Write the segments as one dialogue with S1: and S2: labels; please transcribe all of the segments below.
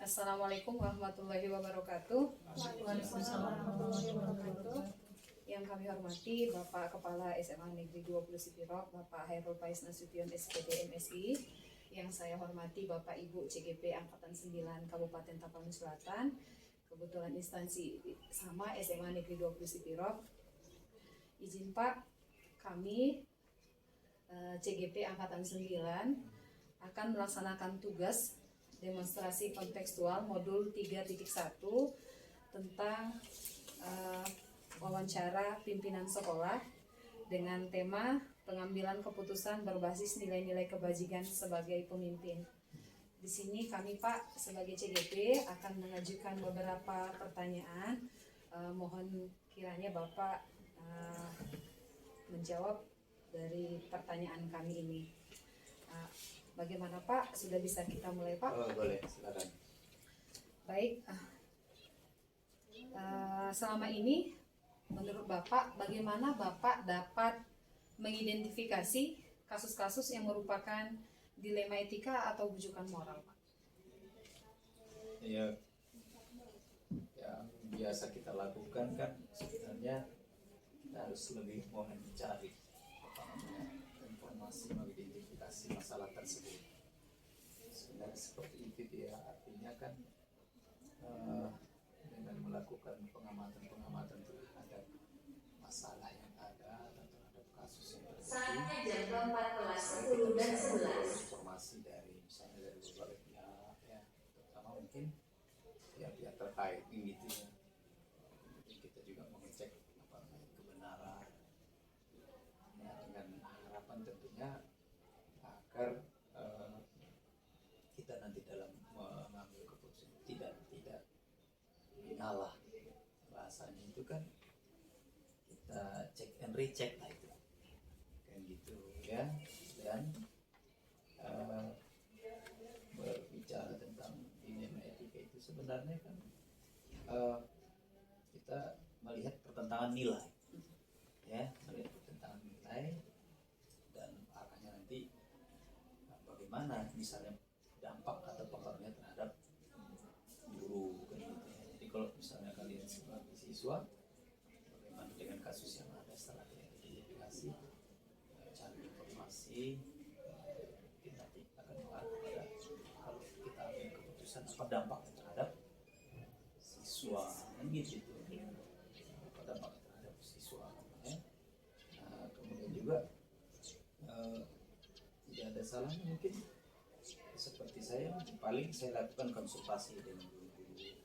S1: Assalamualaikum warahmatullahi wabarakatuh.
S2: Waalaikumsalam warahmatullahi wabarakatuh.
S1: Yang kami hormati Bapak Kepala SMA Negeri 20 Sipirok, Bapak Hairul Faiz Nasution SPT MSI. Yang saya hormati Bapak Ibu CGP Angkatan 9 Kabupaten Tapanuli Selatan. Kebetulan instansi sama SMA Negeri 20 Sipirok. Izin Pak, kami CGP Angkatan 9 akan melaksanakan tugas demonstrasi kontekstual modul 3.1 tentang wawancara pimpinan sekolah dengan tema pengambilan keputusan berbasis nilai-nilai kebajikan sebagai pemimpin. Di sini kami Pak sebagai CGP akan mengajukan beberapa pertanyaan. Mohon kiranya Bapak menjawab dari pertanyaan kami ini. Bagaimana Pak? Sudah bisa kita mulai Pak?
S3: Oh, boleh, silakan.
S1: Baik. Selama ini menurut Bapak, bagaimana Bapak dapat mengidentifikasi kasus-kasus yang merupakan dilema etika atau bujukan moral Pak?
S3: Ya, yang biasa kita lakukan kan sebenarnya kita harus lebih mencari informasi, mengidentifikasi masalah tersebut. Sebenarnya seperti itu ya, artinya kan dengan melakukan pengamatan terhadap masalah yang ada atau terhadap kasus yang terjadi.
S2: Saatnya jam 14.10 dan 11.
S3: Informasi dari misalnya dari berbagai pihak ya, terutama mungkin pihak terkait gitu ya. Mungkin kita juga mengecek kebenaran. Ya, dengan harapan tentunya agar kita nanti dalam mengambil keputusan tidak ngalah, bahasanya itu kan kita cek and recheck lah itu kan gitu ya. Dan berbicara tentang dilema etika itu sebenarnya kan kita melihat pertentangan nilai ya, melihat pertentangan nilai dan arahnya nanti bagaimana misalnya dampak atau pengaruhnya terhadap guru kan gitu ya. Jadi kalau misalnya kalian sebagai siswa, bagaimana dengan kasus yang ada setelah identifikasi, cari informasi, nanti akan mengarah pada kalau kita ambil keputusan apa dampaknya terhadap siswa kan gitu, apa dampak terhadap siswa ya. Kemudian juga tidak ada salahnya mungkin seperti saya paling saya lakukan konsultasi dengan guru-guru.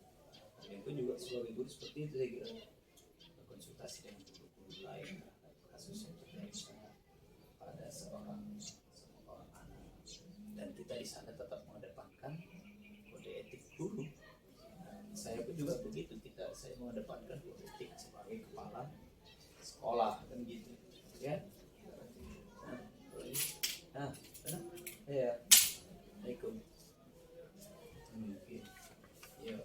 S3: Kalian pun juga sebagai guru seperti itu saya kira, konsultasi dengan guru-guru lain terhadap kasus yang terjadi misalnya pada seorang anak, dan kita di sana tetap mengedepankan kode etik guru. Saya pun juga begitu, saya mengedepankan kode etik sebagai kepala sekolah kan gitu ya. Ya. Assalamualaikum. Mungkin. Yuk,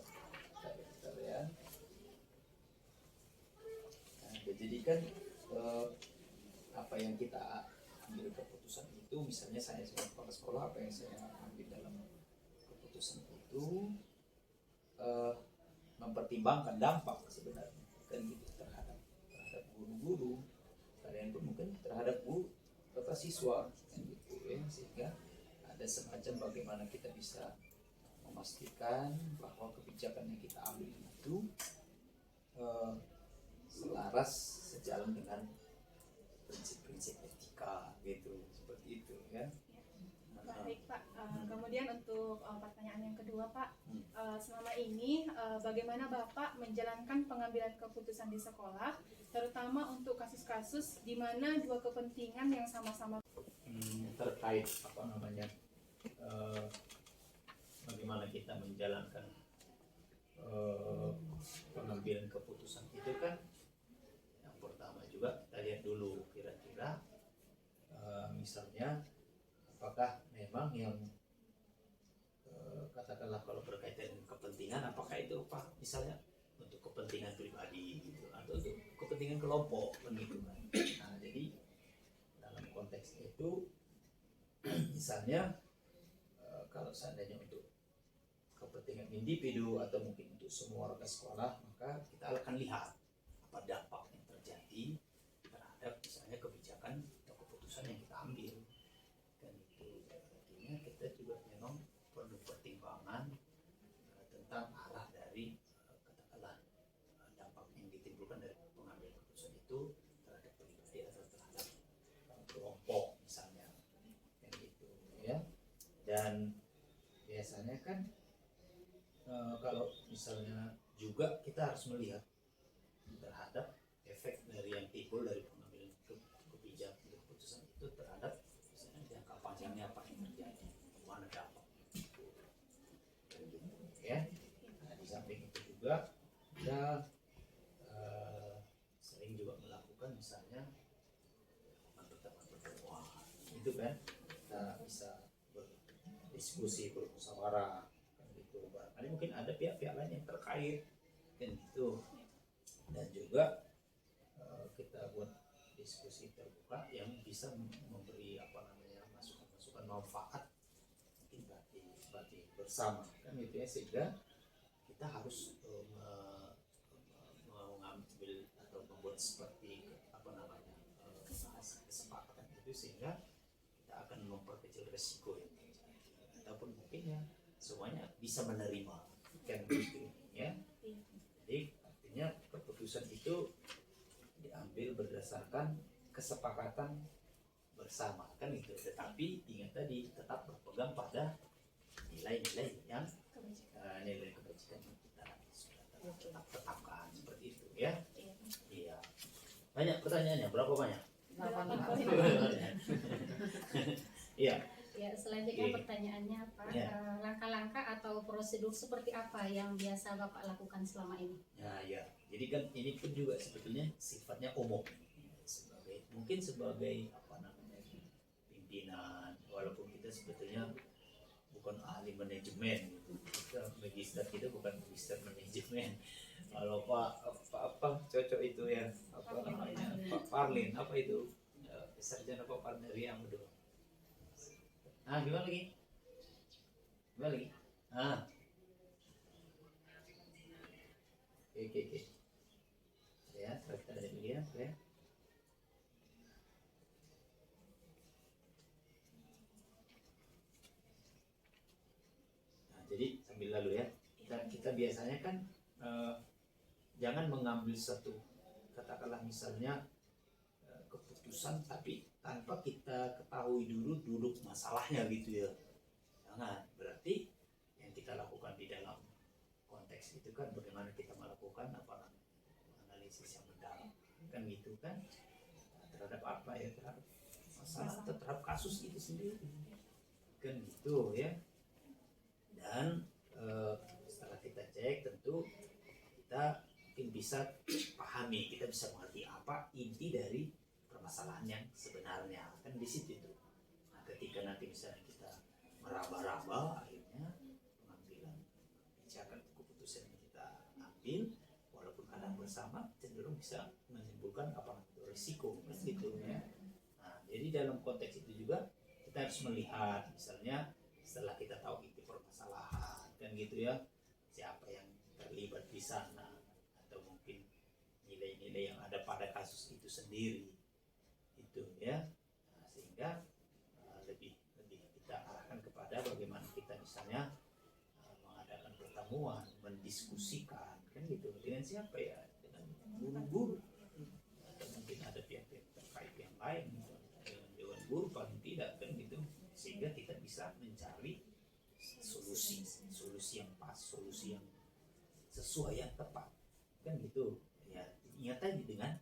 S3: bentar ya. Nah, jadi kan apa yang kita ambil keputusan itu, misalnya saya sebagai kepala sekolah, apa yang saya ambil dalam keputusan itu mempertimbangkan dampak sebenarnya kan gitu terhadap guru-guru, kalian pun mungkin terhadap siswa kan gitu ya, sehingga ada semacam bagaimana kita bisa memastikan bahwa kebijakan yang kita ambil itu selaras sejalan dengan prinsip-prinsip etika gitu, seperti itu ya.
S2: Baik Pak, kemudian untuk pertanyaan yang kedua Pak, selama ini bagaimana Bapak menjalankan pengambilan keputusan di sekolah, terutama untuk kasus-kasus di mana dua kepentingan yang sama-sama
S3: terkait bagaimana kita menjalankan pengambilan keputusan itu kan, yang pertama juga kita lihat dulu kira-kira misalnya apakah memang yang katakanlah kalau berkaitan dengan kepentingan, apakah itu Pak misalnya untuk kepentingan pribadi gitu atau untuk kepentingan kelompok begitu kan. Nah, jadi dalam konteks itu misalnya kalau seandainya untuk kepentingan individu atau mungkin untuk semua warga sekolah, maka kita akan lihat apa dampak yang terjadi terhadap misalnya kebijakan atau keputusan yang kita ambil. Dan itu artinya kita juga memang perlu pertimbangan tentang arah dari katakanlah dampak yang ditimbulkan dari pengambil keputusan itu terhadap pribadi atau terhadap kelompok misalnya, kan gitu ya. Dan biasanya kan kalau misalnya juga kita harus melihat terhadap efek dari yang timbul dari pengambilan kebijakan keputusan itu terhadap misalnya jangka panjangnya apa yang terjadi, mana dampak itu, gitu, ya. Nah, di samping itu juga kita sering juga melakukan misalnya pertemuan itu kan, kita bisa berdiskusi, bermusyawarah kan gitu. Barangkali mungkin ada pihak-pihak lain yang terkait kan gitu. Dan juga kita buat diskusi terbuka yang bisa memberi apa namanya masukan-masukan manfaat mungkin bagi bersama kan gitu ya, sehingga kita harus mengambil atau membuat seperti apa namanya kesepakatan itu, sehingga kita akan memperkecil resiko yang terjadi ataupun mungkin ya semuanya bisa menerima kan gitu ya. Jadi artinya keputusan itu diambil berdasarkan kesepakatan bersama kan itu, tetapi ingat tadi tetap berpegang pada nilai-nilai yang nilai kebajikan yang kita sudah tetapkan seperti itu ya. Iya. Banyak pertanyaannya, berapa banyak?
S1: 8 Pak.
S3: Iya.
S4: Ya, selanjutnya
S3: Oke.
S4: pertanyaannya Pak,
S3: Ya.
S4: langkah-langkah atau prosedur seperti apa yang biasa Bapak lakukan selama ini?
S3: Ya. Jadi kan ini pun juga sebetulnya sifatnya umum, mungkin sebagai apa namanya pimpinan, walaupun kita sebetulnya bukan ahli manajemen, kita magister, kita bukan magister manajemen. Kalau apa cocok itu ya, apa namanya Pak Parlin, apa itu sarjana Pak Parlin yang betul. Nah, gimana lagi? Oke. Ya, kita ada dulu ya. Nah, jadi sambil lalu ya. Kita biasanya kan jangan mengambil satu, katakanlah misalnya keputusan tapi tanpa kita ketahui dulu duduk masalahnya gitu ya. Jangan, berarti yang kita lakukan di dalam konteks itu kan bagaimana kita melakukan apa namanya analisis yang mendalam kan gitu kan, terhadap apa ya, terhadap masalah atau terhadap kasus itu sendiri kan gitu ya. Dan setelah kita cek tentu kita mungkin bisa pahami, kita bisa mengerti apa inti dari permasalahan yang sebenarnya kan di situ itu. Nah, ketika nanti misalnya kita meraba-raba, akhirnya pengambilan kebijakan keputusan yang kita ambil walaupun kadang bersama cenderung bisa menimbulkan apa namanya risiko kan gitu ya. Nah, jadi dalam konteks itu juga kita harus melihat misalnya setelah kita tahu inti permasalahan kan gitu ya, siapa yang terlibat di sana atau mungkin nilai-nilai yang ada pada kasus itu sendiri itu ya. Nah, sehingga lebih kita arahkan kepada bagaimana kita misalnya mengadakan pertemuan, mendiskusikan kan gitu dengan siapa ya, dengan guru-guru atau mungkin ada pihak-pihak terkait yang lain gitu, dengan dewan guru paling tidak kan gitu, sehingga kita bisa mencari solusi yang pas, solusi yang sesuai, yang tepat kan gitu ya. Ingat tadi dengan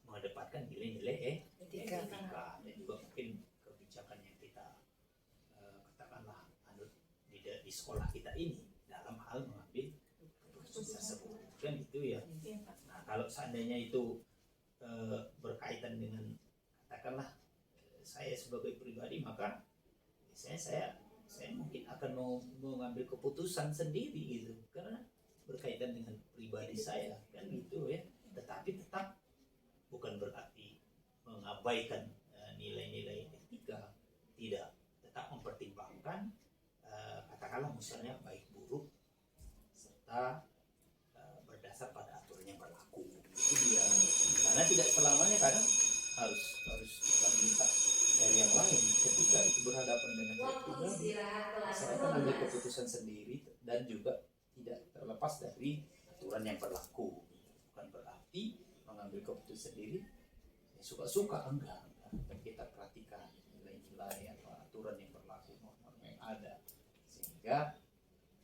S3: mengedepankan nilai-nilai etika dan juga mungkin kebijakan yang kita katakanlah di sekolah kita ini dalam hal mengambil keputusan tersebut kan gitu ya. Nah, kalau seandainya itu berkaitan dengan katakanlah saya sebagai pribadi, maka saya mungkin akan mau mengambil keputusan sendiri gitu karena berkaitan dengan pribadi saya kan gitu ya. Tetapi tetap bukan berarti mengabaikan nilai-nilai etika, tidak, tetap mempertimbangkan katakanlah misalnya baik buruk serta berdasar pada aturan yang berlaku. Itu dia. Karena tidak selamanya kadang harus kita minta dari yang lain. Ketika itu berhadapan dengan pribadi, masyarakat ambil keputusan sendiri dan juga tidak terlepas dari aturan yang berlaku. Bukan berarti mengambil keputusan sendiri ya suka-suka, enggak. Dan kita perhatikan nilai-nilai atau aturan yang berlaku, norma yang ada, sehingga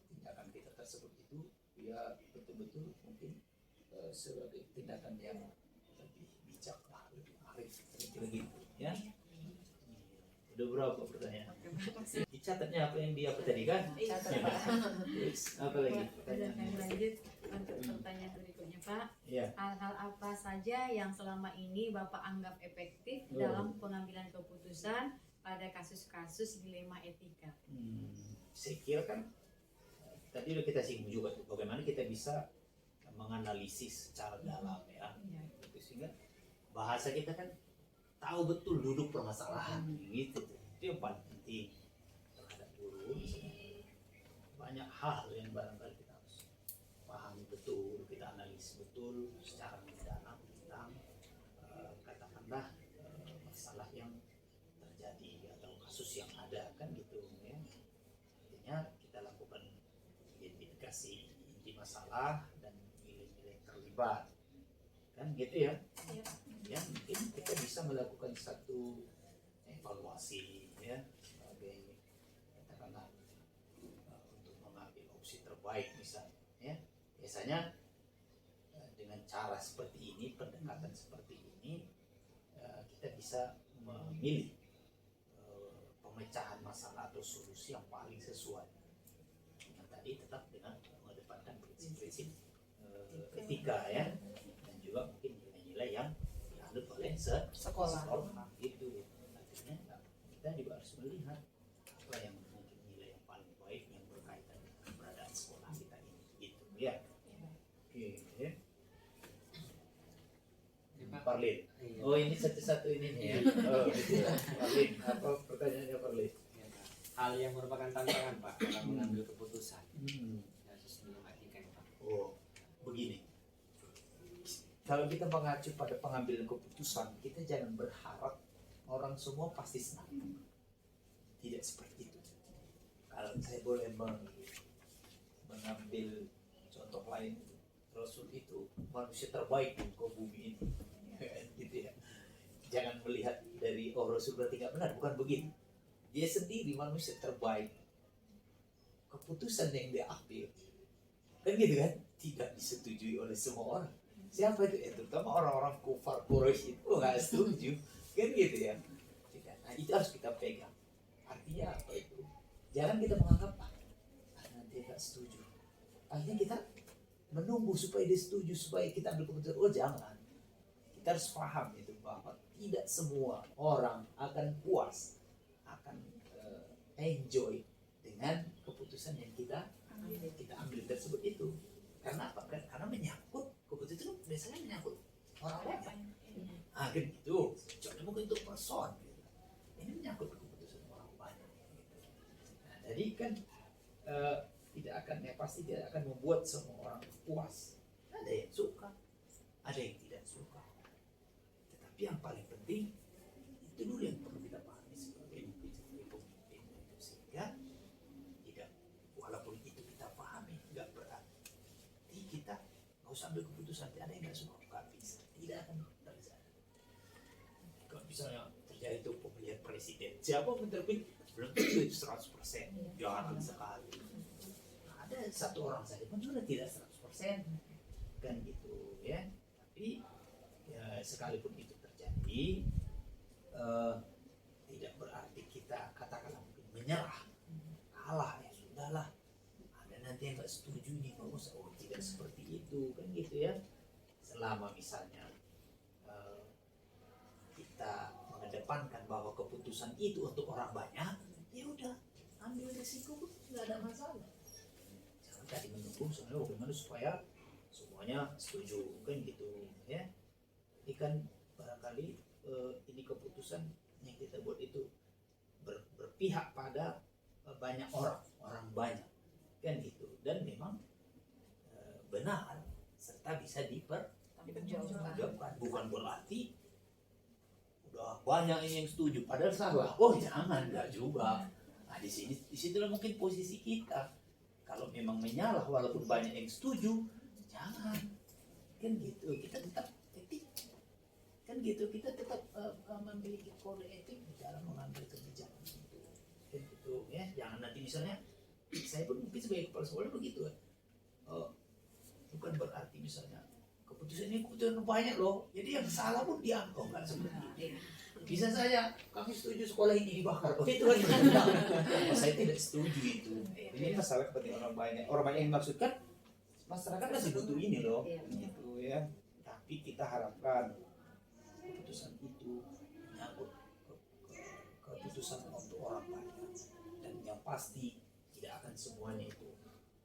S3: tindakan kita tersebut itu ya betul-betul mungkin sebagai tindakan yang lebih bijak lah, lebih arif, kira-kira gitu ya. Udah berapa pertanyaan? Dicatatnya apa yang dia tadi kan?
S1: Catat,
S3: Ya.
S1: Pak.
S3: Terus apa lagi?
S4: Lanjut untuk pertanyaan berikutnya Pak.
S3: Ya.
S4: Hal-hal apa saja yang selama ini Bapak anggap efektif
S3: Oh.
S4: dalam pengambilan keputusan pada kasus-kasus dilema etika?
S3: Saya kira kan tadi udah kita singgung juga tuh, bagaimana kita bisa menganalisis secara dalam ya. Gitu, sehingga bahasa kita kan tahu betul duduk permasalahan gitu tuh. Itu yang paling penting terhadap guru. Misalnya banyak hal yang barangkali kita harus pahami betul, kita analisis betul secara mendalam tentang katakanlah masalah yang terjadi atau kasus yang ada kan gitu ya. Artinya kita lakukan identifikasi inti masalah dan nilai-nilai terlibat kan gitu ya. Ya mungkin kita bisa melakukan satu evaluasi ya sebagai katakanlah untuk mengambil opsi terbaik misalnya ya. Biasanya dengan cara seperti ini, pendekatan seperti ini kita bisa memilih pemecahan masalah atau solusi yang paling sesuai. Yang tadi tetap dengan mengedepankan prinsip-prinsip etika ya, dan juga mungkin nilai-nilai yang dianut oleh sekolah itu. Artinya kita juga harus melihat apa yang mungkin nilai yang paling baik yang berkaitan dengan keberadaan sekolah kita ini gitu ya. Oke ya. Parlin. Oh ini satu-satu ini nih ya. Oh gitu ya. Parlin, apa pertanyaannya Parlin?
S5: Hal yang merupakan tantangan Pak dalam mengambil keputusan kasus dilema etika Pak.
S3: Oh begini. Kalau kita mengacu pada pengambilan keputusan, kita jangan berharap orang semua pasti senang. Tidak seperti itu. Kalau saya boleh mengambil contoh lain, Rasul itu manusia terbaik di muka bumi ini. Gitu ya. Jangan melihat dari Rasul berarti nggak benar, bukan begitu. Dia sendiri manusia terbaik. Keputusan yang dia ambil, kan gitu kan, tidak disetujui oleh semua orang. Siapa itu? Terutama orang-orang kufar Quraisy itu nggak setuju, kan gitu ya. Nah itu harus kita pegang. Artinya apa itu? Jangan kita menganggap nanti nggak setuju. Akhirnya kita menunggu supaya dia setuju, supaya kita ambil keputusan. Oh jangan. Kita harus paham itu bahwa tidak semua orang akan puas, akan enjoy dengan keputusan yang kita ambil tersebut itu. Karena apa? Karena menyangkut keputusan itu biasanya menyangkut orang banyak. Kan gitu. Kecuali mungkin untuk person. Gitu. Ini menyangkut keputusan orang banyak. Gitu. Nah, jadi kan tidak akan pasti tidak akan membuat semua orang puas. Ada yang suka, ada yang tidak suka. Tetapi yang paling penting itu dulu yang perlu kita pahami sebagai pemimpin itu, sehingga tidak, walaupun itu kita pahami, nggak berarti kita nggak usah ambil keputusan. Ada yang nggak suka, nggak bisa, tidak akan terjadi. Kalau misalnya terjadi itu pemilihan presiden, siapa yang terpilih belum tentu itu 100%, jarang sekali. Ada satu orang saja pun sudah tidak 100% kan gitu ya. Tapi ya sekalipun itu terjadi tidak berarti kita katakanlah mungkin menyerah, kalah, ya sudahlah, ada nanti yang nggak setuju nih, nggak usah. Oh tidak seperti itu kan gitu ya. Selama misalnya kita mengedepankan bahwa keputusan itu untuk orang banyak, ya udah ambil risiko, nggak ada masalah. Jangan tadi menunggu soalnya bagaimana supaya semuanya setuju kan gitu ya. Ini kan barangkali ini keputusan yang kita buat itu berpihak pada banyak orang banyak kan gitu. Dan memang benar serta bisa dipertanggungjawabkan. Bukan berarti udah banyak ini yang setuju padahal salah. Oh jangan, enggak juga. Nah di situlah mungkin posisi kita. Kalau memang menyalah walaupun banyak yang setuju, jangan. Kan gitu, kita tetap etik. Kan gitu, kita tetap memiliki kode etik dalam mengambil kebijakan itu. Kan gitu ya. Jangan nanti misalnya saya pun mungkin sebagai kepala sekolah begitu ya. Bukan berarti misalnya keputusan ini keputusan banyak loh, jadi yang salah pun dianggap kan seperti itu. Bisa saja kami setuju sekolah ini dibakar, oh itu kan saya tidak setuju itu. Ini masalah kepentingan orang banyak. Orang banyak yang dimaksudkan masyarakat masih butuh ini loh, gitu ya. Tapi kita harapkan keputusan itu menyangkut keputusan untuk orang banyak, dan yang pasti tidak akan semuanya itu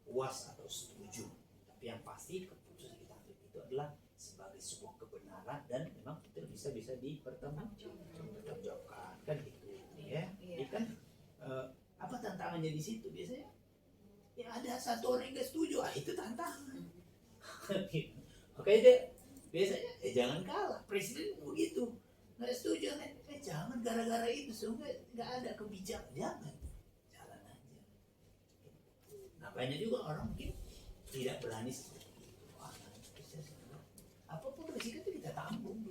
S3: puas atau setuju. Tapi yang pasti keputusan kita ambil itu adalah sebagai sebuah kebenaran dan memang kita bisa dipertanggungjawabkan kan gitu ya. Jadi kan apa tantangannya di situ biasanya? Ya ada satu orang yang nggak setuju, itu tantangan. Makanya dia biasanya jangan kalah, presiden begitu nggak setuju, jangan gara-gara itu sehingga nggak ada kebijakan, jangan, jalan aja. Nah banyak juga orang mungkin tidak berani seperti itu. Apapun resiko itu kita tanggung.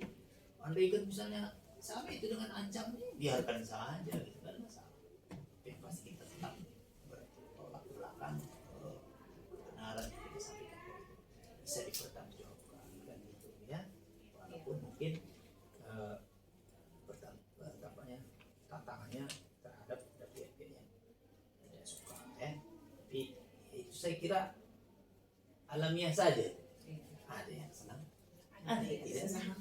S3: Andai kan misalnya sama itu dengan ancamnya, biarkan saja, gitu kan masalah. Tapi pasti kita tetap bertolak belakang kebenaran yang kita sampaikan itu bisa dipertanggungjawabkan kan gitu ya. Walaupun mungkin tantangannya terhadap pihak-pihak yang tidak suka ya. Tapi itu saya kira alamiah saja. Ada yang senang, ada yang tidak senang.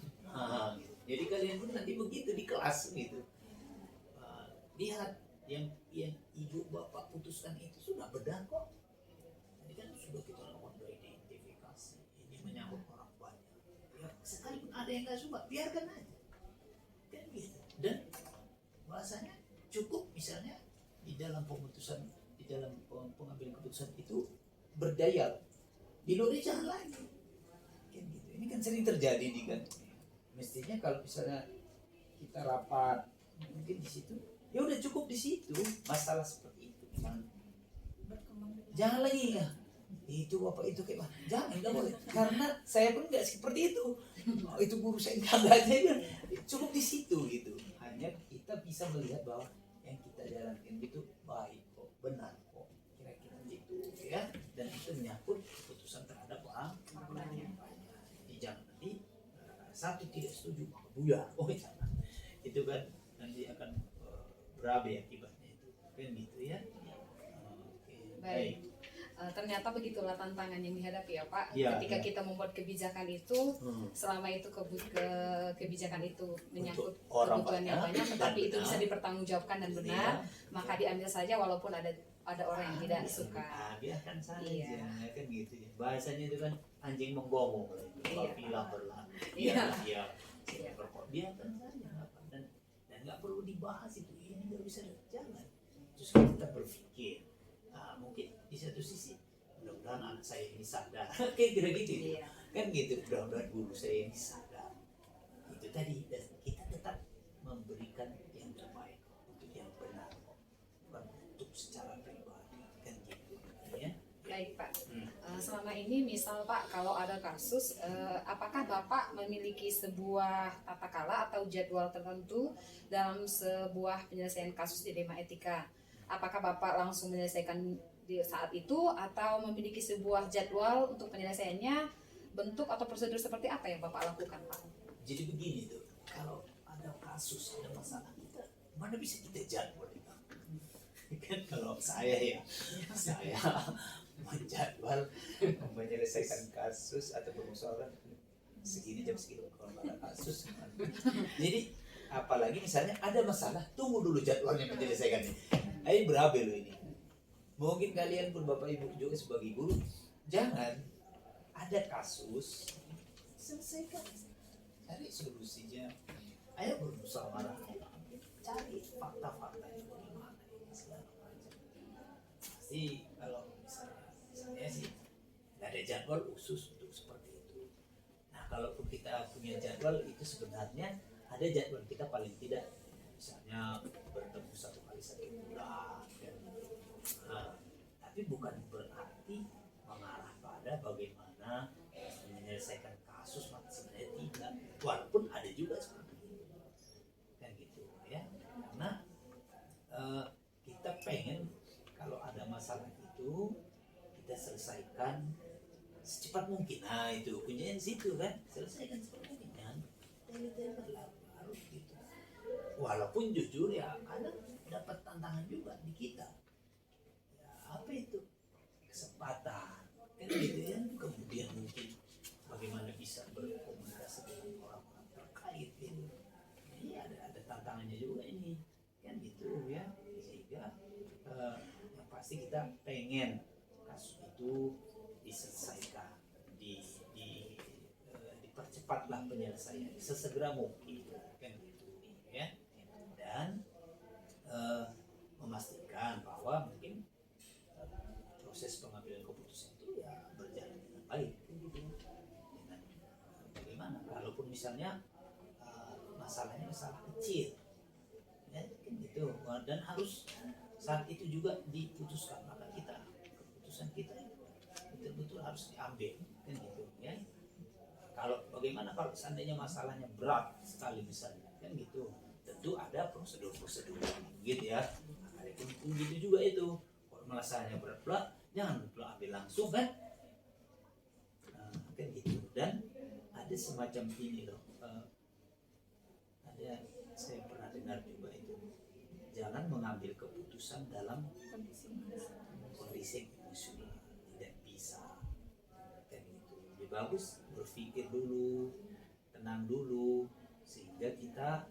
S3: Gitu. Jadi kalian pun nanti begitu di kelas gitu. Lihat yang ibu bapak putuskan itu sudah benar kok. Ini kan sudah kita lakukan identifikasi. Ini menyangkut orang banyak. Ya sekalipun ada yang nggak suka, biarkan aja. Kan gitu. Dan bahasanya cukup misalnya di dalam pemutusan, di dalam pengambilan keputusan itu berdaya. Di luar jangan lagi. Kan gitu. Ini kan sering terjadi di kan. Mestinya kalau misalnya kita rapat mungkin di situ, ya udah cukup di situ. Masalah seperti itu jangan lagi ya. Itu bapak itu kayak mana? Jangan, nggak boleh. Karena saya pun nggak seperti itu. Itu guru saya nggak aja. Cukup di situ gitu. Hanya kita bisa melihat bahwa yang kita jalankan itu baik kok, benar kok, kira-kira gitu ya. Dan itu menyangkut keputusan terhadap orang banyak. Jadi jangan nanti satu tidak setuju maka buyar. Oh jangan. Itu kan nanti akan berabe akibatnya itu. Kan gitu ya.
S1: Baik. Ternyata begitulah tantangan yang dihadapi ya Pak.
S3: Ya,
S1: ketika
S3: ya.
S1: kita membuat kebijakan itu, selama itu kebijakan itu menyangkut
S3: orang
S1: kebutuhan yang
S3: banyak,
S1: banyak, tetapi itu
S3: benar.
S1: bisa dipertanggungjawabkan dan benar, maka diambil saja walaupun ada orang yang tidak suka.
S3: Biarkan saja,
S1: Iya.
S3: kan gitu ya. Bahasanya itu kan anjing menggonggong lah itu. Kalau
S1: Iya.
S3: bilang berlalu,
S1: Iya.
S3: biarkan saja. Dan nggak perlu dibahas itu. Ini nggak bisa jalan. Terus kita berpikir, mungkin di satu sisi mudah-mudahan anak saya ini sadar, kayak gitu.
S1: Iya.
S3: Kan gitu, mudah-mudahan guru saya ini sadar. Itu tadi, dan kita tetap memberikan yang terbaik untuk yang benar, bukan untuk secara pribadi, kan gitu ya.
S1: Baik Pak. Selama ini misal Pak, kalau ada kasus, apakah Bapak memiliki sebuah tata kala atau jadwal tertentu dalam sebuah penyelesaian kasus dilema etika? Apakah Bapak langsung menyelesaikan di saat itu atau memiliki sebuah jadwal untuk penyelesaiannya? Bentuk atau prosedur seperti apa yang Bapak lakukan Pak?
S3: Jadi begini tuh, kalau ada kasus, ada masalah, kita mana bisa kita jadwal itu? Kan kalau saya menjadwal menyelesaikan kasus atau permusuhan segini jam segini kalau ada kasus. Jadi apalagi misalnya ada masalah, tunggu dulu jadwalnya menyelesaikannya. Ayo berabe lo ini. Mungkin kalian pun bapak ibu juga sebagai guru, jangan ada kasus selesaikan, cari solusinya. Ayo bermusyawarah, cari fakta-fakta yang bagaimana ini segala macam. Pasti kalau misalnya saya sih nggak ada jadwal jadwal khusus untuk seperti itu. Nah, kalaupun kita punya jadwal itu sebenarnya ada jadwal kita paling tidak misalnya bertemu 1 kali 1 bulan kan. Nah, tapi bukan berarti mengarah pada bagaimana menyelesaikan kasus, maka sebenarnya tidak, walaupun ada juga seperti itu kan gitu ya, karena kita pengen kalau ada masalah itu kita selesaikan secepat mungkin. Nah itu kuncinya di situ kan, selesaikan secepat mungkin kan, harus gitu. Walaupun jujur ya kadang dapat tantangan juga di kita, ya apa itu kesempatan kan gitu ya, kemudian mungkin bagaimana bisa berkomunikasi dengan orang-orang terkait ini. Ini ada tantangannya juga ini kan gitu ya, sehingga yang pasti kita pengen kasus itu diselesaikan, dipercepatlah penyelesaian sesegera mungkin kan gitu ya, dan memastikan bahwa mungkin proses pengambilan keputusan itu ya berjalan dengan baik gitu. Dengan bagaimana kalaupun misalnya masalahnya masalah kecil ya kan gitu, dan harus saat itu juga diputuskan, maka keputusan kita betul-betul harus diambil kan gitu ya. Kalau bagaimana kalau seandainya masalahnya berat sekali misalnya kan gitu, tentu ada prosedur-prosedur gitu ya. Pun gitu juga itu, kalau masalahnya berat jangan ambil langsung kan, kan gitu. Dan ada semacam ini loh, ada saya pernah dengar juga itu, jangan mengambil keputusan dalam kondisi emosional, tidak bisa kan gitu. Lebih bagus berpikir dulu, tenang dulu, sehingga kita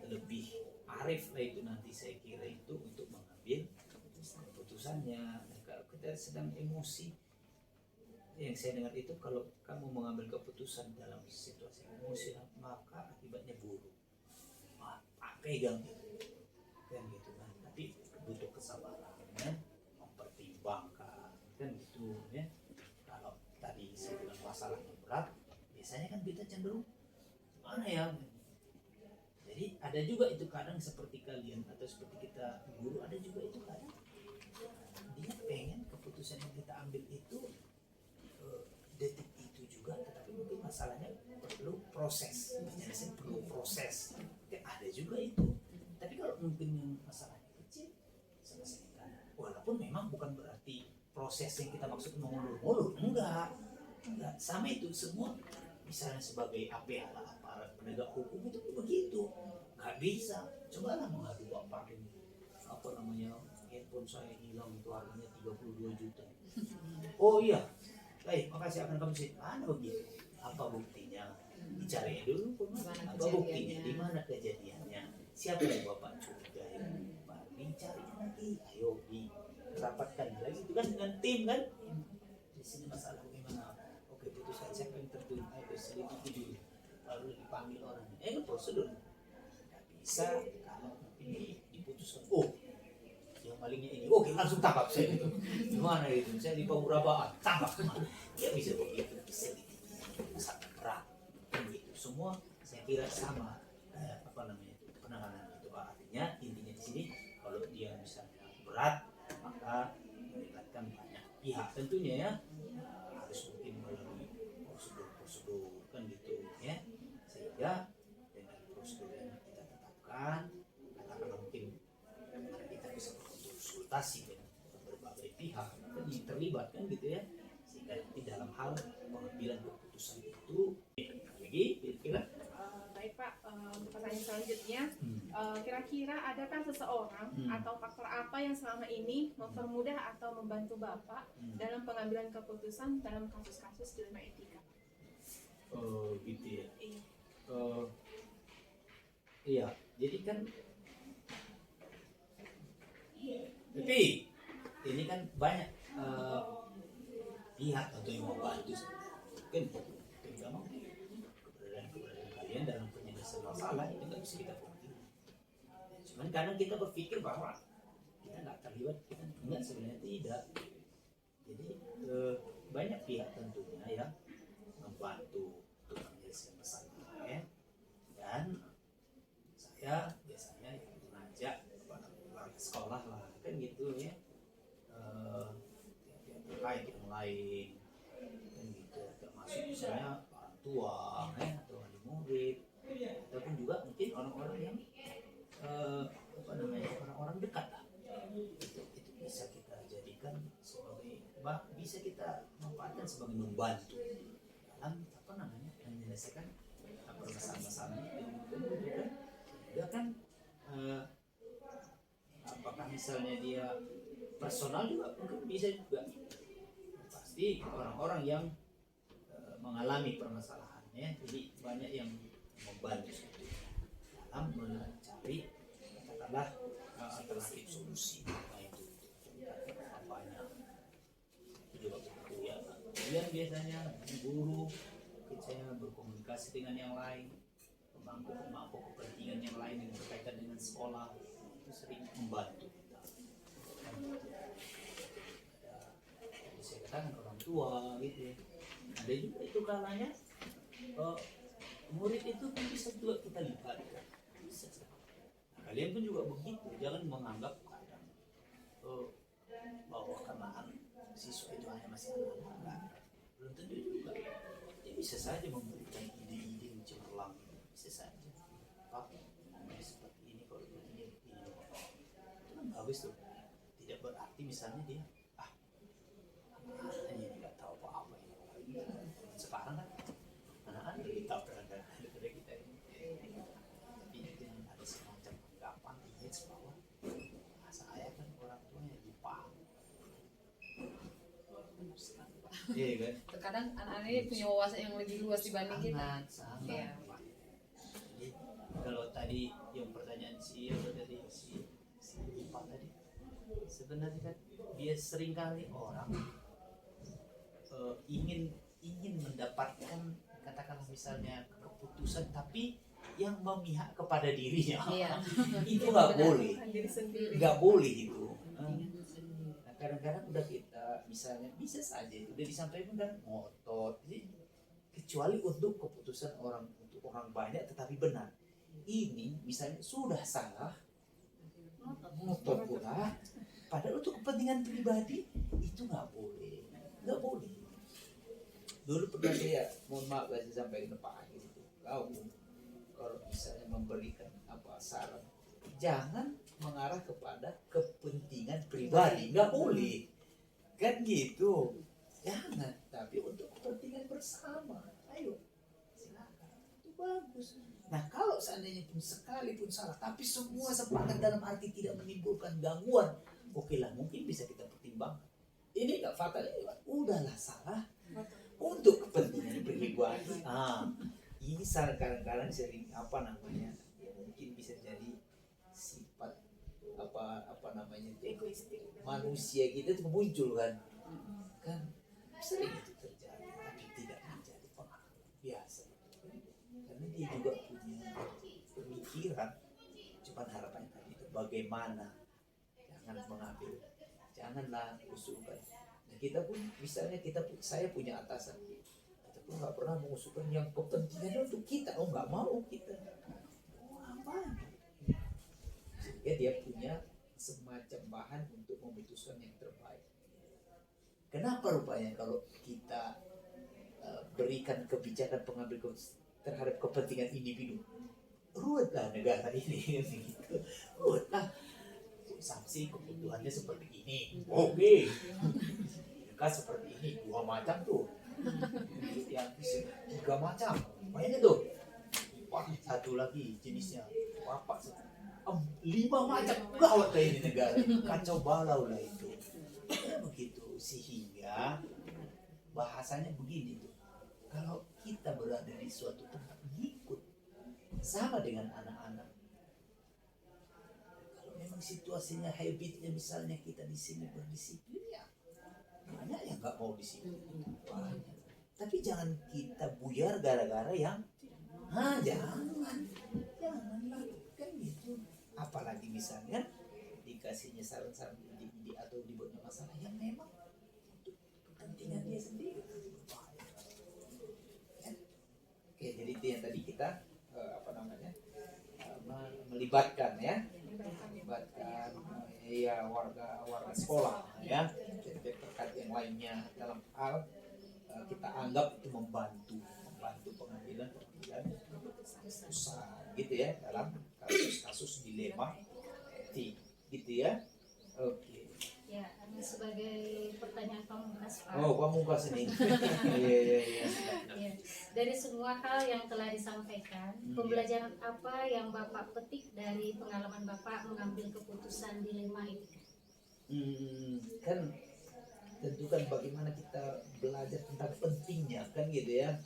S3: lebih arif lah itu nanti saya kira itu untuk mengambil keputusannya. Kalau kita sedang emosi, yang saya dengar itu kalau kamu mengambil keputusan dalam situasi emosional maka akibatnya buruk. Pegang itu kan gitu kan, tapi butuh kesabaran ya, mempertimbangkan kan gitu ya. Kalau tadi saya bilang masalahnya berat, biasanya kan kita cenderung mana ya. Jadi ada juga itu kadang seperti kalian atau seperti kita guru, ada juga itu kadang dia pengen keputusan yang kita ambil itu detik itu juga, tetapi mungkin masalahnya perlu proses, penyelesaian perlu proses. Ada juga itu. Tapi kalau mungkin yang masalahnya kecil, selesaikan. Walaupun memang bukan berarti proses yang kita maksud mengulur-ulur, enggak. Sama itu semua. Misalnya sebagai aparat penegak hukum itu begitu. Nggak bisa. Cobalah mengadu bapak ini. Apa namanya? Handphone saya hilang itu harganya 32 juta. Oh iya. Baik, makasih akan kamu sih. Mana begitu? Apa buktinya? Dicari dulu. Apa buktinya? Di mana kejadiannya? Siapa yang bapak curigai? Baru dicari lagi. Ayo dirapatkan lagi. Itu kan dengan tim kan? Di sini masalah bagaimana? Oke, putuskan siapa yang tertulis. Ayo selidiki dulu. Baru dipanggil orangnya. Itu prosedur. Nggak bisa kalau ini diputuskan. Oh, yang malingnya ini. Oke, langsung tangkap saya gitu. Gimana itu? Saya di pemurabaan. Tangkap. Ya bisa begitu. Bisa sangat berat. Gitu. Semua saya kira sama. Penanganan itu artinya intinya di sini kalau dia misalnya berat maka melibatkan banyak pihak tentunya ya, harus mungkin melalui prosedur kan gitu ya, sehingga dengan prosedur yang kita tetapkan katakanlah mungkin kita bisa berkonsultasi dengan berbagai pihak kan yang terlibat kan gitu ya, sehingga di dalam hal pengambilan keputusan itu lagi kira-kira.
S2: Baik Pak, untuk pertanyaan selanjutnya, kira-kira adakah seseorang atau faktor apa yang selama ini mempermudah atau membantu Bapak dalam pengambilan keputusan dalam kasus-kasus dilema etika?
S3: Gitu ya. Iya, jadi kan tapi ini kan banyak pihak atau yang membantu kan, terutama keberadaan kalian dalam penyelesaian masalah itu nggak bisa kita pungkiri. Cuman kadang kita berpikir bahwa kita nggak terlibat, kita nggak, sebenarnya tidak. Jadi banyak pihak tentunya yang membantu untuk menyelesaikan masalah ya. Dan saya biasanya mengajak kepada sekolah lah kan gitu ya, yang terkait yang lain kan gitu, termasuk misalnya orang tua ya, atau wali murid, ataupun juga mungkin orang-orang yang orang-orang dekat lah. Itu bisa kita jadikan sebagai bisa kita manfaatkan sebagai membantu dalam menyelesaikan permasalahan-masalah itu. Dia kan apakah misalnya dia personal juga mungkin bisa juga, pasti orang-orang yang mengalami permasalahannya, jadi banyak yang membantu dalam mencari katakanlah alternatif solusi. Nah itu apanya itu juga begitu ya. Kemudian biasanya guru saya berkomunikasi dengan yang lain, pemangku kepentingan yang lain yang berkaitan dengan sekolah, itu sering membantu kita. Ada saya katakan orang tua gitu. Ada juga itu kalanya murid itu pun bisa juga kita lihat. Bisa. Nah, kalian pun juga begitu, jangan menganggap kadang bahwa kenaan siswa itu hanya masih anak-anak. Belum tentu juga. Dia bisa saja memberikan ide-ide yang cemerlang, bisa saja. Pak, seperti ini kalau begini. Itu kan bagus tuh. Tidak berarti misalnya dia hanya tidak tahu apa-apa ini. Sekarang kan anak-anak lebih tahu daripada kita ini. Tapi jangan ada semacam anggapan image bahwa saya kan orang tuanya lebih paham. Iya kan?
S1: Terkadang anak-anak ini punya wawasan yang lebih luas dibanding kita.
S3: Sangat.
S1: Iya.
S3: Jadi kalau tadi yang pertanyaan si Pak tadi, sebenarnya kan dia seringkali orang ingin mendapatkan katakanlah misalnya keputusan tapi yang memihak kepada dirinya.
S1: Iya.
S3: Itu nggak boleh,
S2: Diri sendiri.
S3: nggak boleh itu. Nah, kadang-kadang udah kita misalnya bisa saja itu udah disampaikan dan ngotot. Jadi kecuali untuk keputusan untuk orang banyak tetapi benar. Ini misalnya sudah salah, ngotot pula. Padahal untuk kepentingan pribadi itu nggak boleh. Dulu pernah saya, mohon maaf saya sampaikan ke Pak Agis itu, kalau misalnya memberikan saran, jangan mengarah kepada kepentingan pribadi, nggak boleh, kan gitu, jangan, tapi untuk kepentingan bersama, ayo, silakan, itu bagus. Nah kalau seandainya pun sekalipun salah, tapi semua sepakat dalam arti tidak menimbulkan gangguan, oke lah mungkin bisa kita pertimbangkan. Ini nggak fatal, udahlah salah untuk kepentingan pribadi. Ini kadang-kadang sering ya mungkin bisa jadi sifat manusia kita itu muncul kan sering itu terjadi, tapi tidak menjadi pengalaman biasa karena dia juga punya pemikiran. Cuman harapannya tadi itu bagaimana janganlah usulkan. Nah, kita pun misalnya saya punya atasan, kita pun nggak pernah mengusulkan yang kepentingannya untuk kita, nggak mau kita. Apa? Sehingga dia punya semacam bahan untuk memutuskan yang terbaik. Kenapa rupanya kalau kita berikan kebijakan pengambil terhadap kepentingan individu, ruwetlah negara ini, gitu. Ruwetlah. Sanksi kebutuhannya seperti ini, oke. Kan seperti ini 2 macam tuh, yang 3 macam, banyak tuh. Wah, 1 lagi jenisnya, 5 macam, gawat kayak ini negara, kacau balau lah itu. Begitu, sehingga bahasanya begini tuh. Kalau kita berada di suatu tempat ngikut, sama dengan anak-anak. Memang situasinya habitnya misalnya kita di sini berdisiplin ya banyak yang nggak mau disiplin banyak. Tapi jangan kita buyar gara-gara yang janganlah kan gitu. Apalagi misalnya dikasihnya saran-saran atau dibuatnya masalah yang memang untuk kepentingan dirinya dia sendiri. Ya. Oke, jadi itu yang tadi kita melibatkan ya, melibatkan warga sekolah ya, jadi terkait yang lainnya dalam hal kita anggap itu membantu pengambilan keputusan gitu ya dalam kasus dilema etik gitu ya. Oke.
S4: Ya, sebagai pertanyaan pamungkas Pak.
S3: Oh, pamungkas ini. Iya.
S4: Ya, dari semua hal yang telah disampaikan, pembelajaran apa yang Bapak petik dari pengalaman Bapak mengambil keputusan dilema etika?
S3: Kan tentu kan bagaimana kita belajar tentang pentingnya kan gitu ya.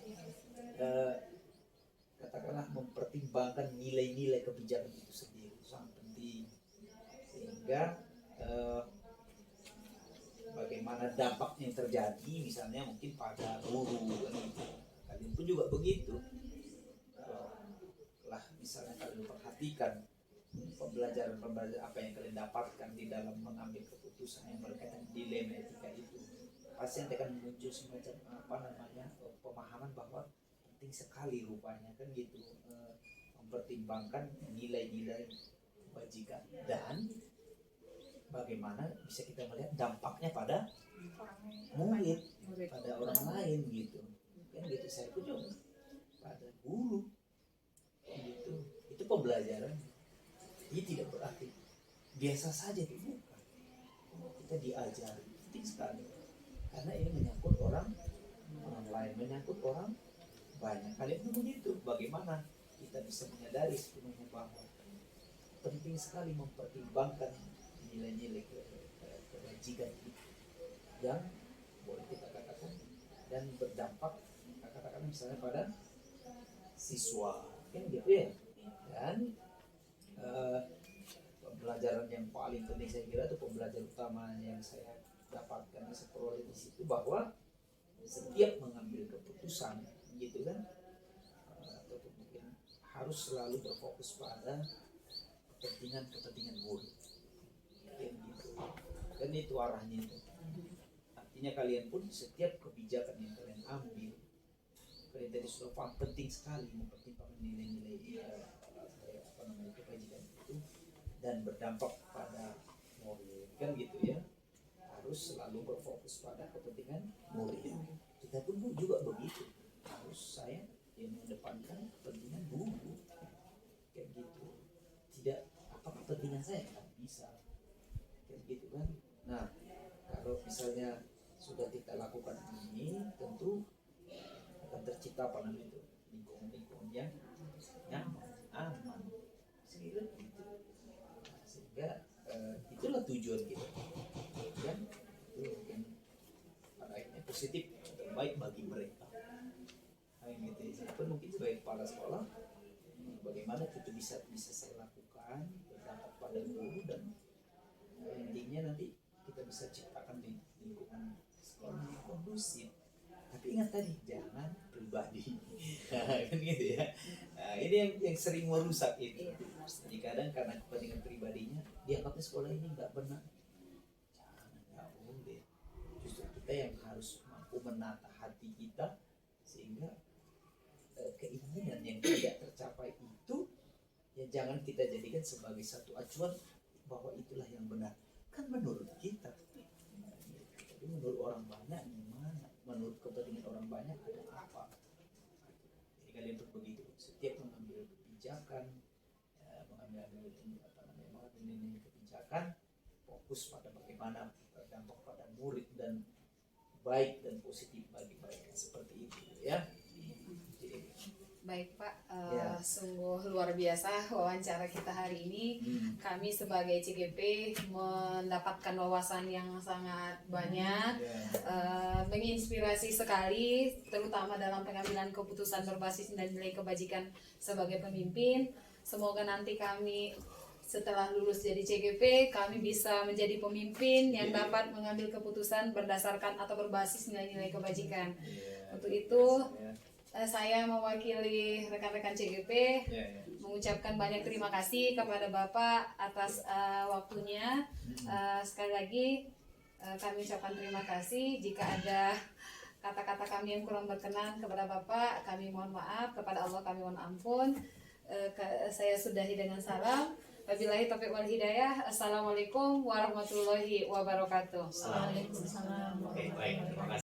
S3: Katakanlah mempertimbangkan nilai-nilai kebijakan itu sendiri sangat penting, sehingga bagaimana dampaknya yang terjadi misalnya mungkin pada guru kan gitu. Kalian pun juga begitu, lah misalnya kalian perhatikan pembelajaran apa yang kalian dapatkan di dalam mengambil keputusan yang berkaitan dilema etika itu, pasti nanti akan muncul semacam pemahaman bahwa penting sekali rupanya kan gitu, mempertimbangkan nilai-nilai kebajikan dan bagaimana bisa kita melihat dampaknya pada murid, pada orang lain gitu kan gitu. Saya pun juga pada guru gitu, itu pembelajaran. Ini tidak berarti biasa saja, itu bukan. Kita diajari, penting sekali karena ini menyangkut orang lain, menyangkut orang banyak. Kalian pun begitu, bagaimana kita bisa menyadari sepenuhnya bahwa penting sekali mempertimbangkan nilai-nilai kebajikan itu yang boleh kita katakan dan berdampak, katakan misalnya pada siswa kan gitu ya. Dan pembelajaran yang paling penting saya kira itu pembelajaran utama yang saya dapatkan, saya peroleh di situ, bahwa setiap mengambil keputusan gitu kan, atau mungkin harus selalu berfokus pada kepentingan murid kan gitu. Dan itu arahnya itu. Artinya kalian pun setiap kebijakan yang kalian ambil, kalian tadi sudah paham penting sekali mempertimbangkan nilai-nilai kebajikan itu dan berdampak pada murid kan gitu ya. Harus selalu berfokus pada kepentingan murid. Kita pun juga begitu, harus saya yang mengedepankan kepentingan guru kayak gitu. Tidak apa kepentingan saya nggak bisa kayak gitu kan. Nah, kalau misalnya sudah kita lakukan ini, tentu akan tercipta apa namanya itu lingkungan yang nyaman, aman, sehingga gitu. Sehingga itulah tujuan kita, kan? Itu mungkin pada akhirnya positif dan baik bagi mereka. Nah, gitu. Siapapun mungkin sebagai kepala sekolah, bagaimana itu bisa saya lakukan berdampak pada guru, dan intinya nanti kita bisa ciptakan di lingkungan sekolah yang kondusif. Tapi ingat tadi, jangan pribadi. Kan gitu ya. Nah, ini yang sering merusak itu. Jadi kadang karena kepentingan pribadinya, dianggapnya sekolah ini nggak benar. Jangan, nggak boleh. Justru kita yang harus mampu menata hati kita, sehingga keinginan yang tidak tercapai itu, ya jangan kita jadikan sebagai satu acuan bahwa itulah yang benar. Kan menurut kita, tapi menurut orang banyak gimana? Menurut kepentingan orang banyak ada apa? Jadi kalian pun begitu. Setiap mengambil kebijakan, mengambil kebijakan, fokus pada bagaimana berdampak pada murid dan baik dan positif bagi mereka, seperti itu ya.
S1: Baik Pak,
S3: Ya.
S1: sungguh luar biasa wawancara kita hari ini. Kami sebagai CGP mendapatkan wawasan yang sangat banyak, menginspirasi sekali, terutama dalam pengambilan keputusan berbasis nilai kebajikan sebagai pemimpin. Semoga nanti kami setelah lulus jadi CGP, kami bisa menjadi pemimpin yang dapat mengambil keputusan berdasarkan atau berbasis nilai-nilai kebajikan. Untuk itu, saya mewakili rekan-rekan CGP mengucapkan banyak terima kasih kepada Bapak atas waktunya. Sekali lagi Kami ucapkan terima kasih. Jika ada kata-kata kami yang kurang berkenan kepada Bapak, kami mohon maaf. Kepada Allah kami mohon ampun. Saya sudahi dengan salam. Wabillahi taufiq wal hidayah. Assalamualaikum warahmatullahi wabarakatuh.
S4: Waalaikumsalam.
S5: Oke, baik, terima kasih.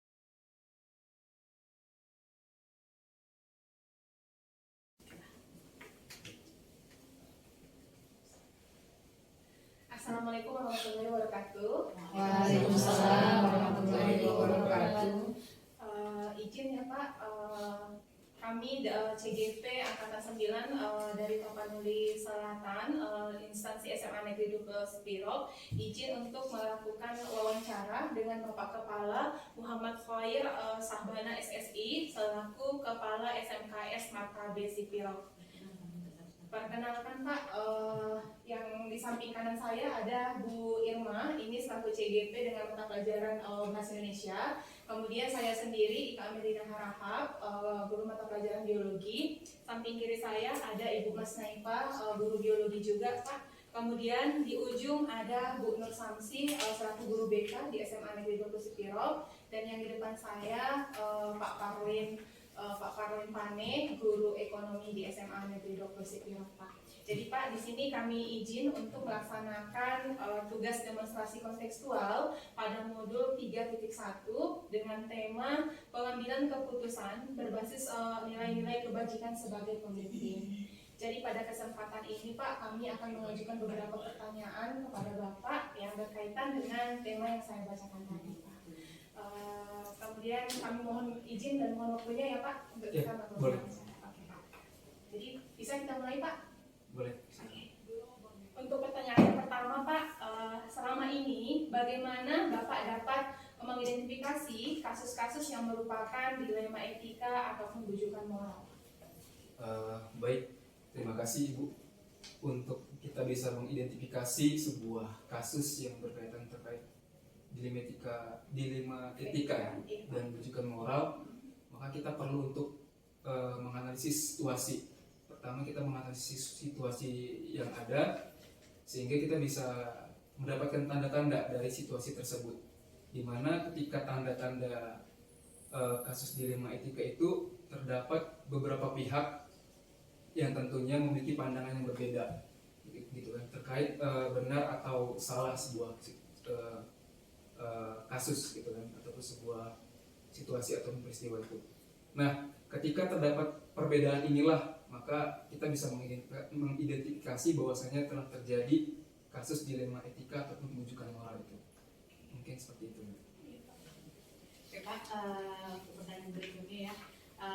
S2: Assalamualaikum warahmatullahi wabarakatuh.
S1: Waalaikumsalam warahmatullahi wabarakatuh.
S2: Izin ya Pak, kami CGP Angkatan 9 dari Tapanuli Selatan, instansi SMA Negeri 12 Pirop, izin untuk melakukan wawancara dengan Bapak Kepala Muhammad Khair Sahbana SSI selaku Kepala SMKS Matra B Sipirop. Perkenalkan Pak, yang di samping kanan saya ada Bu Irma, ini selaku CGP dengan mata pelajaran Bahasa Indonesia. Kemudian saya sendiri, Ika Amelina Harahap, guru mata pelajaran Biologi. Samping kiri saya ada Ibu Mas Naipa, guru Biologi juga Pak. Kemudian di ujung ada Bu Nur Samsi, selaku guru BK di SMA Negeri 12 Sipirop. Dan yang di depan saya Pak Parwin Pane, guru ekonomi di SMA Negeri 12 Sipirop Pak. Jadi Pak, di sini kami izin untuk melaksanakan tugas demonstrasi kontekstual pada modul 3.1 dengan tema pengambilan keputusan berbasis nilai-nilai kebajikan sebagai pemimpin. Jadi pada kesempatan ini Pak, kami akan mengajukan beberapa pertanyaan kepada Bapak yang berkaitan dengan tema yang saya bacakan tadi Pak. Kemudian kami mohon izin dan mohon waktunya ya Pak untuk kita melakukan.
S6: Boleh.
S2: Oke Pak. Jadi bisa kita mulai Pak?
S6: Boleh.
S2: Untuk pertanyaan yang pertama Pak, selama ini bagaimana Bapak dapat mengidentifikasi kasus-kasus yang merupakan dilema etika ataupun bujukan moral?
S6: Baik, terima kasih Ibu. Untuk kita bisa mengidentifikasi sebuah kasus yang berkaitan terkait dilema etika ya, dan bujukan moral, maka kita perlu untuk menganalisis situasi. Pertama kita menganalisis situasi yang ada sehingga kita bisa mendapatkan tanda-tanda dari situasi tersebut, di mana ketika tanda-tanda kasus dilema etika itu terdapat beberapa pihak yang tentunya memiliki pandangan yang berbeda gitu kan, terkait benar atau salah sebuah kasus gitu kan, ataupun sebuah situasi atau peristiwa itu. Nah, ketika terdapat perbedaan inilah, maka kita bisa mengidentifikasi bahwasanya telah terjadi kasus dilema etika ataupun bujukan moral itu. Mungkin seperti itu.
S7: Oke Pak, pertanyaan berikutnya ya.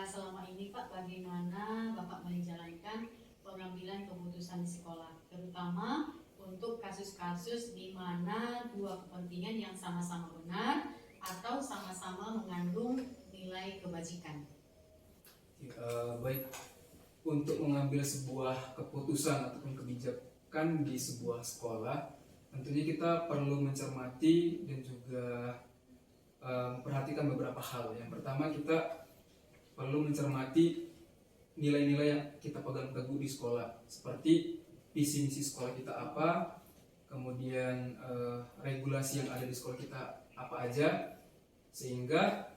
S7: Selama ini Pak, bagaimana Bapak menjalankan pengambilan keputusan di sekolah, terutama untuk kasus-kasus di mana dua kepentingan yang sama-sama benar atau sama-sama mengandung nilai kebajikan?
S6: Baik, untuk mengambil sebuah keputusan ataupun kebijakan di sebuah sekolah, tentunya kita perlu mencermati dan juga memperhatikan beberapa hal. Yang pertama, kita perlu mencermati nilai-nilai yang kita pegang teguh di sekolah, seperti visi misi sekolah kita apa, kemudian regulasi yang ada di sekolah kita apa aja, sehingga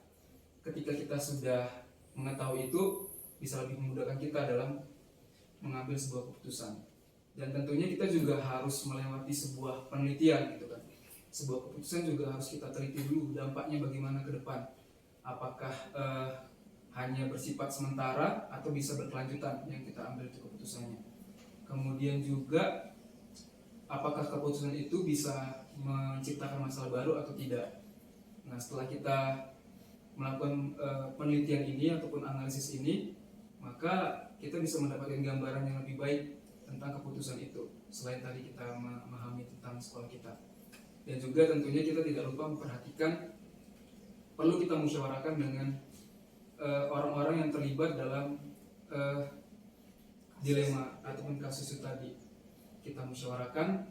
S6: ketika kita sudah mengetahui itu bisa lebih memudahkan kita dalam mengambil sebuah keputusan. Dan tentunya kita juga harus melewati sebuah penelitian gitu kan. Sebuah keputusan juga harus kita teliti dulu dampaknya bagaimana ke depan. Apakah hanya bersifat sementara atau bisa berkelanjutan yang kita ambil itu keputusannya. Kemudian juga apakah keputusan itu bisa menciptakan masalah baru atau tidak. Nah, setelah kita melakukan penelitian ini ataupun analisis ini, maka kita bisa mendapatkan gambaran yang lebih baik tentang keputusan itu, selain tadi kita memahami tentang sekolah kita. Dan juga tentunya kita tidak lupa memperhatikan, perlu kita musyawarahkan dengan orang-orang yang terlibat dalam dilema ataupun kasus itu tadi. Kita musyawarahkan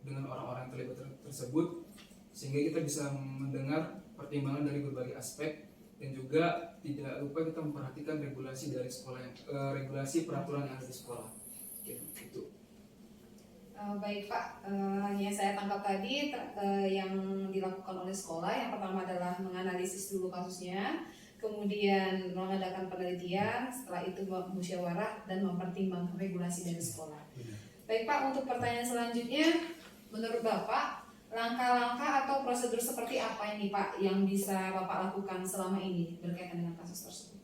S6: dengan orang-orang yang terlibat tersebut, sehingga kita bisa mendengar pertimbangan dari berbagai aspek, dan juga tidak lupa kita memperhatikan regulasi dari sekolah, regulasi peraturan yang ada di sekolah. Gitu.
S1: Baik Pak, yang saya tangkap tadi yang dilakukan oleh sekolah yang pertama adalah menganalisis dulu kasusnya, kemudian mengadakan penelitian, setelah itu musyawarah dan mempertimbangkan regulasi dari sekolah. Baik Pak, untuk pertanyaan selanjutnya, menurut Bapak langkah-langkah atau prosedur seperti apa ini Pak yang bisa Bapak lakukan selama ini berkaitan dengan kasus tersebut?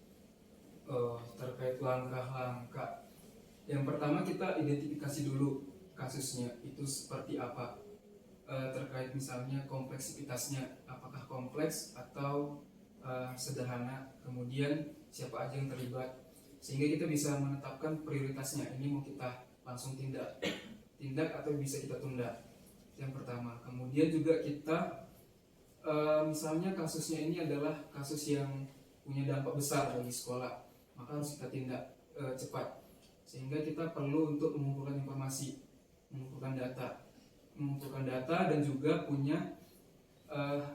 S6: Terkait langkah-langkah, yang pertama kita identifikasi dulu kasusnya itu seperti apa, terkait misalnya kompleksitasnya, apakah kompleks atau sederhana, kemudian siapa aja yang terlibat, sehingga kita bisa menetapkan prioritasnya, ini mau kita langsung tindak atau bisa kita tunda. Yang pertama, kemudian juga kita misalnya kasusnya ini adalah kasus yang punya dampak besar bagi sekolah, maka harus kita tindak cepat, sehingga kita perlu untuk mengumpulkan informasi, mengumpulkan data dan juga punya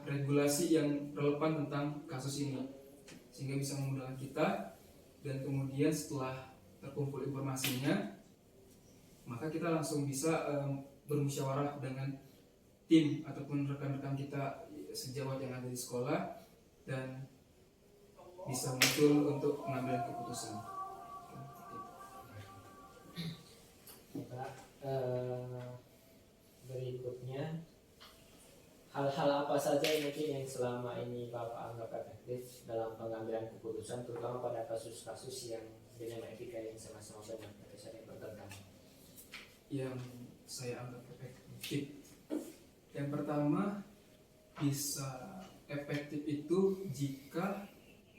S6: regulasi yang relevan tentang kasus ini, sehingga bisa memudahkan kita. Dan kemudian setelah terkumpul informasinya, maka kita langsung bisa bermusyawarah dengan tim ataupun rekan-rekan kita sejawat yang ada di sekolah dan bisa muncul untuk mengambil keputusan.
S5: Pak, berikutnya hal-hal apa saja mungkin yang selama ini Bapak anggap efektif dalam pengambilan keputusan, terutama pada kasus-kasus yang dilema etika yang sama-sama banyak pada saat yang bertentangan?
S6: Yang saya anggap efektif, yang pertama, bisa efektif itu jika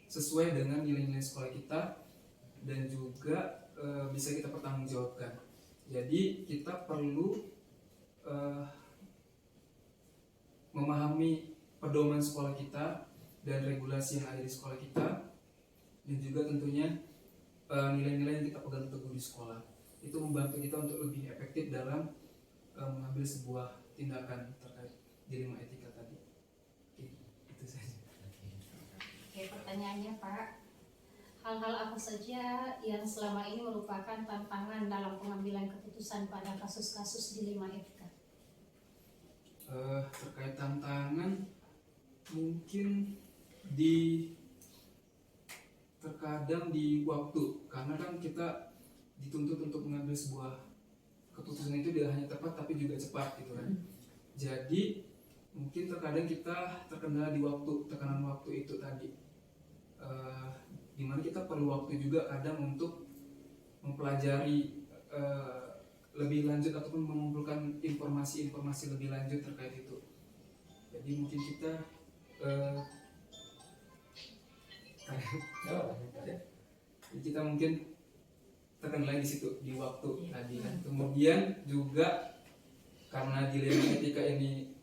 S6: sesuai dengan nilai-nilai sekolah kita dan juga bisa kita pertanggungjawabkan. Jadi kita perlu memahami pedoman sekolah kita dan regulasi yang ada di sekolah kita, dan juga tentunya nilai-nilai yang kita pegang teguh di sekolah. Itu membantu kita untuk lebih efektif dalam mengambil sebuah tindakan terkait dilema etika tadi. Itu saja.
S4: Oke, pertanyaannya Pak, hal-hal apa saja yang selama ini merupakan tantangan dalam pengambilan keputusan pada kasus-kasus dilema etika?
S6: Terkait tantangan, mungkin terkadang di waktu, karena kan kita dituntut untuk mengambil sebuah keputusan itu tidak hanya tepat tapi juga cepat gitu kan. Jadi mungkin terkadang kita terkendala di waktu, tekanan waktu itu tadi, dimana kita perlu waktu juga kadang untuk mempelajari lebih lanjut ataupun mengumpulkan informasi-informasi lebih lanjut terkait itu. Jadi mungkin kita mungkin terkendala di situ di waktu tadi kan. Kemudian juga karena dilema etika ini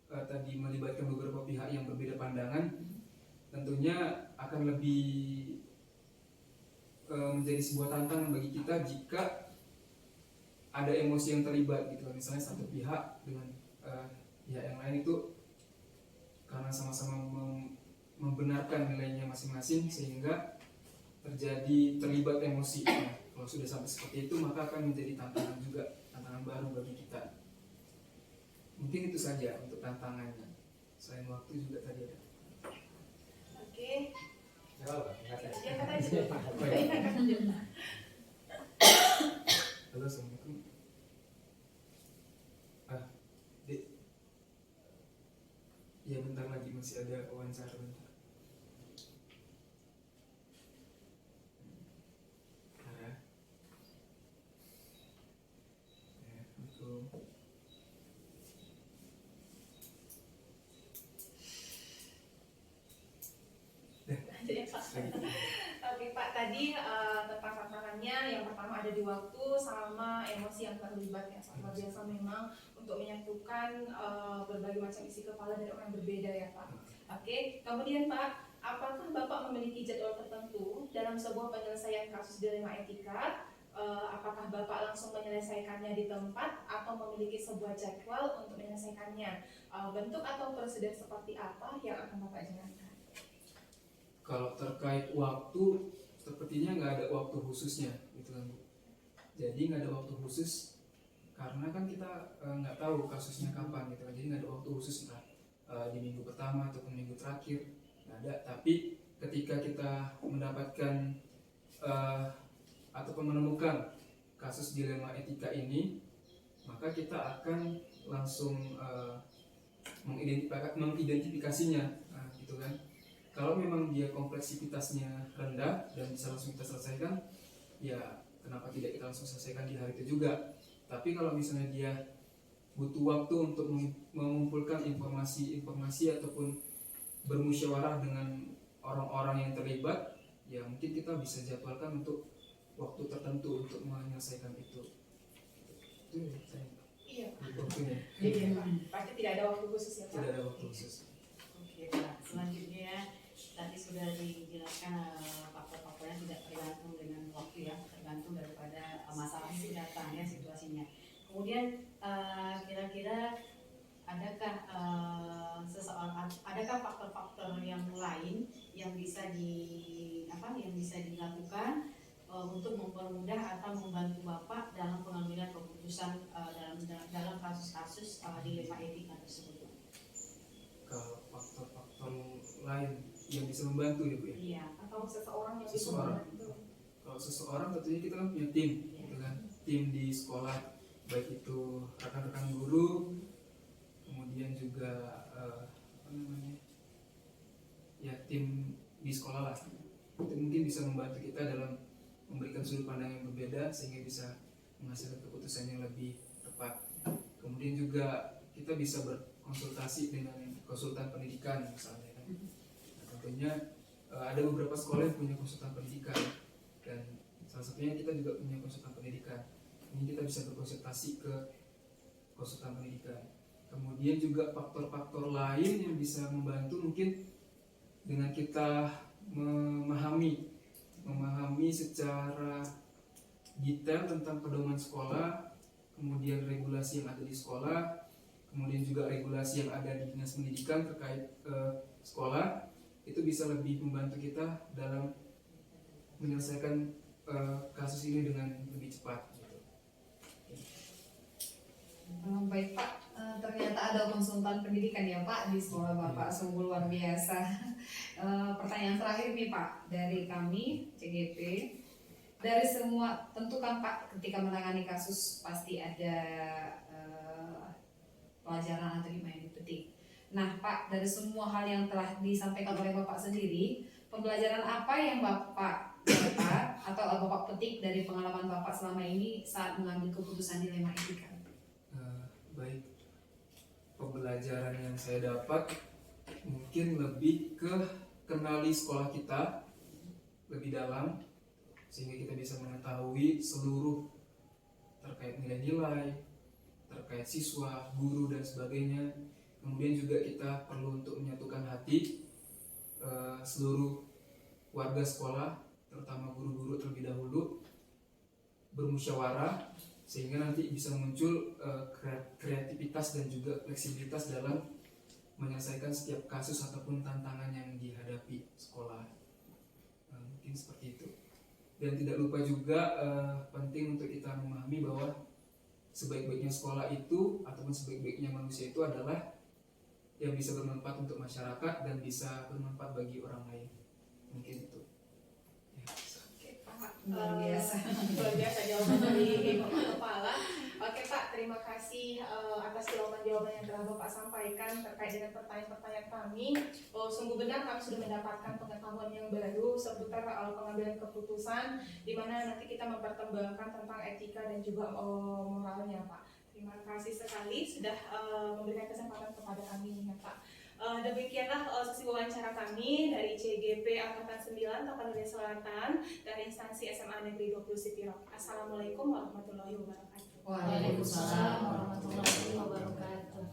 S6: tadi melibatkan beberapa pihak yang berbeda pandangan, tentunya akan lebih menjadi sebuah tantangan bagi kita jika ada emosi yang terlibat gitu. Misalnya satu pihak dengan pihak yang lain itu karena sama-sama membenarkan nilainya masing-masing sehingga terlibat emosi. Nah, kalau sudah sampai seperti itu maka akan menjadi tantangan juga, tantangan baru bagi kita. Mungkin itu saja untuk tantangannya. Selain waktu juga tadi ada.
S2: Oke.
S6: Halo, assalamualaikum. Dek. Ya bentar lagi masih ada wawancara bentar. Ya. Assalamualaikum.
S2: Oke Pak, tadi tentang tantangannya yang pertama ada di waktu sama emosi yang terlibat ya, sangat luar biasa memang untuk menyatukan berbagai macam isi kepala dari orang berbeda ya Pak. Oke, kemudian Pak, apakah Bapak memiliki jadwal tertentu dalam sebuah penyelesaian kasus dilema etika? Apakah Bapak langsung menyelesaikannya di tempat atau memiliki sebuah jadwal untuk menyelesaikannya? Bentuk atau prosedur seperti apa yang akan Bapak jalankan?
S6: Kalau terkait waktu, sepertinya nggak ada waktu khususnya gitu kan Bu. Jadi nggak ada waktu khusus karena kan kita nggak tahu kasusnya kapan gitu kan, jadi nggak ada waktu khusus lah di minggu pertama ataupun minggu terakhir, nggak ada. Tapi ketika kita mendapatkan ataupun menemukan kasus dilema etika ini, maka kita akan langsung mengidentifikasinya, gitu kan. Kalau memang dia kompleksitasnya rendah dan bisa langsung kita selesaikan, ya kenapa tidak kita langsung selesaikan di hari itu juga. Tapi kalau misalnya dia butuh waktu untuk mengumpulkan informasi ataupun bermusyawarah dengan orang-orang yang terlibat, ya mungkin kita bisa jadwalkan untuk waktu tertentu untuk menyelesaikan itu. Itu saya.
S2: Iya Pak.
S6: Waktunya.
S2: Jadi Pak, pasti tidak ada waktu khusus ya Pak.
S6: Tidak ada waktu khusus.
S7: Oke Pak, selanjutnya tadi sudah dijelaskan faktor-faktornya tidak tergantung dengan waktu ya, tergantung daripada masalah yang datang ya, situasinya. Kemudian kira-kira adakah adakah faktor-faktor yang lain yang bisa dilakukan untuk mempermudah atau membantu Bapak dalam pengambilan keputusan dalam kasus-kasus dilema etika tersebut?
S6: Kalau faktor-faktor lain yang bisa membantu ya Bu ya.
S7: Iya.
S2: Atau seseorang yang bisa
S6: Seseorang.
S2: membantu.
S6: Kalau seseorang tentunya kita kan punya tim, gitu kan. Tim di sekolah, baik itu rekan-rekan guru, kemudian juga ya tim di sekolah lah. Itu mungkin bisa membantu kita dalam memberikan sudut pandang yang berbeda sehingga bisa menghasilkan keputusan yang lebih tepat. Kemudian juga kita bisa berkonsultasi dengan konsultan pendidikan misalnya kan. Nah, tentunya ada beberapa sekolah yang punya konsultan pendidikan, dan salah satunya kita juga punya konsultan pendidikan. Ini kita bisa berkonsultasi ke konsultan pendidikan. Kemudian juga faktor-faktor lain yang bisa membantu mungkin dengan kita memahami secara detail tentang pedoman sekolah, kemudian regulasi yang ada di sekolah, kemudian juga regulasi yang ada di dinas pendidikan terkait sekolah, itu bisa lebih membantu kita dalam menyelesaikan kasus ini dengan lebih cepat.
S1: Baik Pak, ternyata ada konsultan pendidikan ya Pak di sekolah Bapak, sungguh luar biasa. Pertanyaan terakhir nih Pak dari kami CGP, dari semua, tentu kan Pak ketika menangani kasus pasti ada pelajaran atau hikmah yang dipetik. Nah Pak, dari semua hal yang telah disampaikan oleh Bapak sendiri, pembelajaran apa yang Bapak dapat atau Bapak petik dari pengalaman Bapak selama ini saat mengambil keputusan dilema etika?
S6: Baik, pembelajaran yang saya dapat mungkin lebih ke kenali sekolah kita lebih dalam, sehingga kita bisa mengetahui seluruh terkait nilai-nilai, terkait siswa, guru dan sebagainya. Kemudian juga kita perlu untuk menyatukan hati seluruh warga sekolah, terutama guru-guru terlebih dahulu, bermusyawarah sehingga nanti bisa muncul kreativitas dan juga fleksibilitas dalam menyelesaikan setiap kasus ataupun tantangan yang dihadapi sekolah. Mungkin seperti itu. Dan tidak lupa juga penting untuk kita memahami bahwa sebaik-baiknya sekolah itu ataupun sebaik-baiknya manusia itu adalah yang bisa bermanfaat untuk masyarakat dan bisa bermanfaat bagi orang lain. Mungkin itu.
S1: Luar biasa.
S2: Luar biasa jawaban dari Bapak Kepala. Oke Pak, terima kasih atas jawaban-jawaban yang telah Bapak sampaikan terkait dengan pertanyaan-pertanyaan kami. Sungguh benar kami sudah mendapatkan pengetahuan yang baru seputar pengambilan keputusan, di mana nanti kita mempertimbangkan tentang etika dan juga moralnya Pak. Terima kasih sekali sudah memberikan kesempatan kepada kami ya Pak. Demikianlah sesi wawancara kami dari CGP Angkatan 9 Tapanuli Selatan dari instansi SMA Negeri 20 Sipirok. Assalamualaikum warahmatullahi wabarakatuh.
S1: Waalaikumsalam
S4: warahmatullahi wabarakatuh.